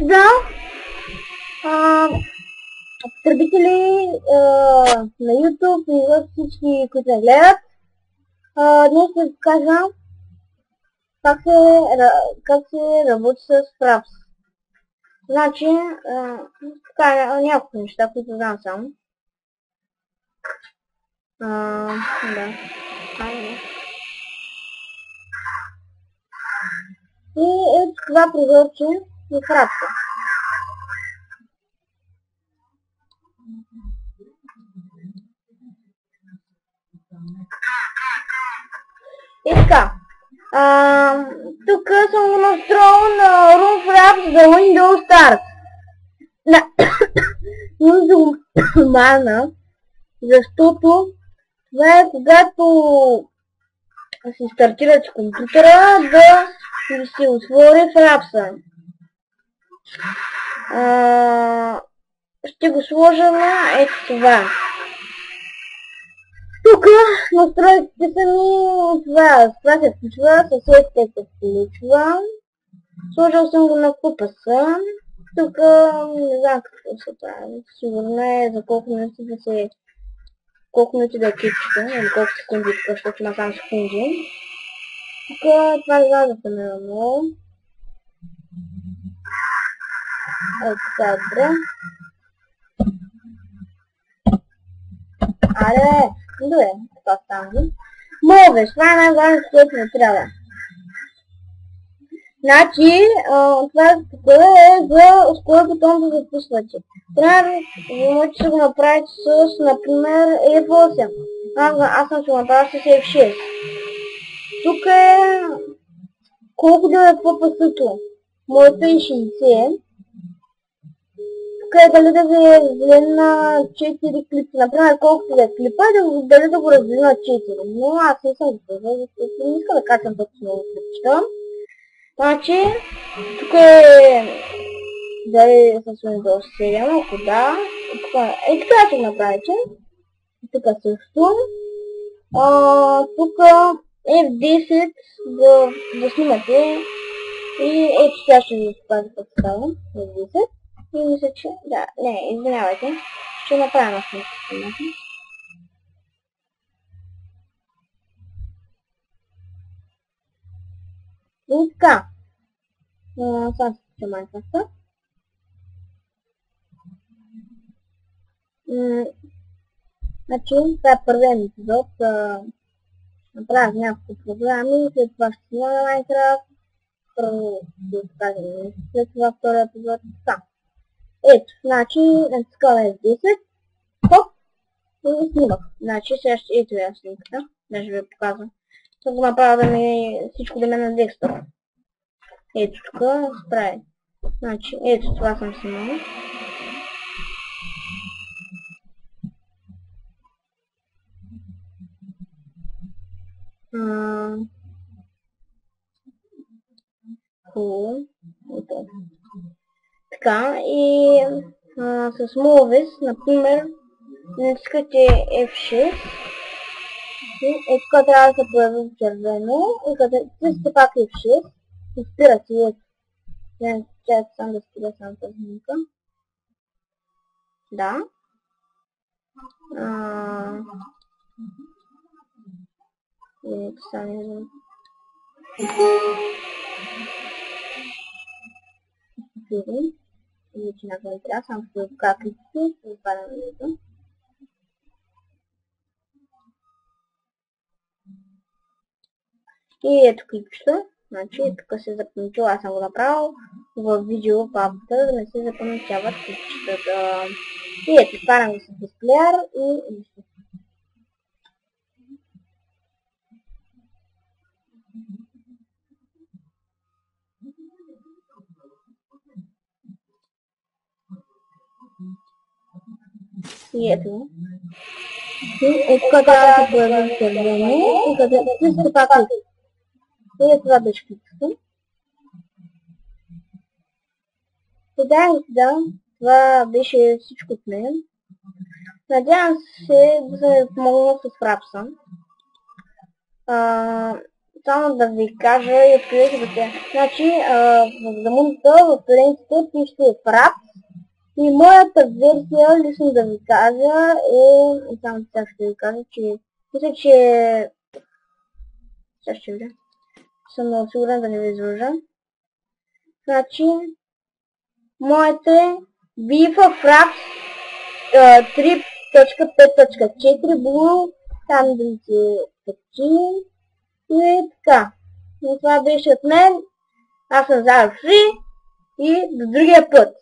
да, потребители на YouTube и за всички, които ме гледат, днес ще ви кажа как се работи с Fraps. Значи, така няколко неща, които знам само. Да. И ето това прозорче е Fraps. И така, тук съм го настроил на Room Fraps за Windows Start. Но да го мана, защото това е когато си стартирате компютъра да се отвори Fraps-а. Ще го сложа на ето това. Тук настройките са ми това се включва, съседите се включва. Сложил съм го на QPS. Тук не знам какво се прави. Сигурно е за колко минути да е клипчето, или колко секунди, защото има само секунди. Тук това не знам за примерно. Ето това е добре. Аре, добре, това става. Мовеш, това е най-важното, което не трябва. Значи, това е за кой бутон да записвате. Примерно, можете да го направите с, например, F8. Аз съм ще го направя с F6. Тук е колко да е QPS-то. Моето е 60. Тук е дали да ви разделим на 4 клипа. Например, колкото да е клипа, дали да го разделим на 4. Но аз не съм го казал, защото не иска да качвам пък много клипчета. Значи, тук е дали с Windows 7, ако да. И така ще го направите. Тук също. Тук F10 да снимате. И ето сега ще ви покажа как става. F10. И мисля, че... Да, не, извинявайте. Ще направя на снимка. И така. Сега ще включа Minecraft. Значи, това е първият епизод. Направих няколко програми, след това ще снимам на Minecraft. Първо да покажем, след това втория епизод. Така. Ето, значи, натискаме F10. Хоп! И снимах. Значи, сега ще... Ето я снимката. Даже ви показвам. Ще го направя да ми... всичко да ме на декстора. Ето тук се прави. Значи, ето това съм снимал. Ето. Така, и с Movies, например, натискате F6. Ето тук трябва да се появи в червено. И като натискате пак F6, спирате ето. Чакайте само да спира само тази снимка. Да. Ето само не знам. Спирам. Вече някой трябва, само ще го покажа клипите, ще го падам на ето. И ето клипчето. Значи, тук се запомничава, аз съм го направил в видео папата, да не се запомничават клипчетата. И ето, спарам го с дисплеер и нищо. И ето. Ето тук трябва да се появи в червено и като се пак клипчето. И това беше клипчето. Сега това беше всичко от мен. Надявам се да се помогна с Fraps-а. само да ви кажа и откъде да те. Значи, в Дамунта, в преденците пишете Fraps. И моята версия, лично да ви кажа, само сега ще ви кажа, че мисля, че сега ще видя. Съм много сигурен да не ви излъжа. Значи, моята е VFraps 3.5.4 Blue, там да се качи и така. И това беше от мен. Аз съм Заев Фри и до другия път.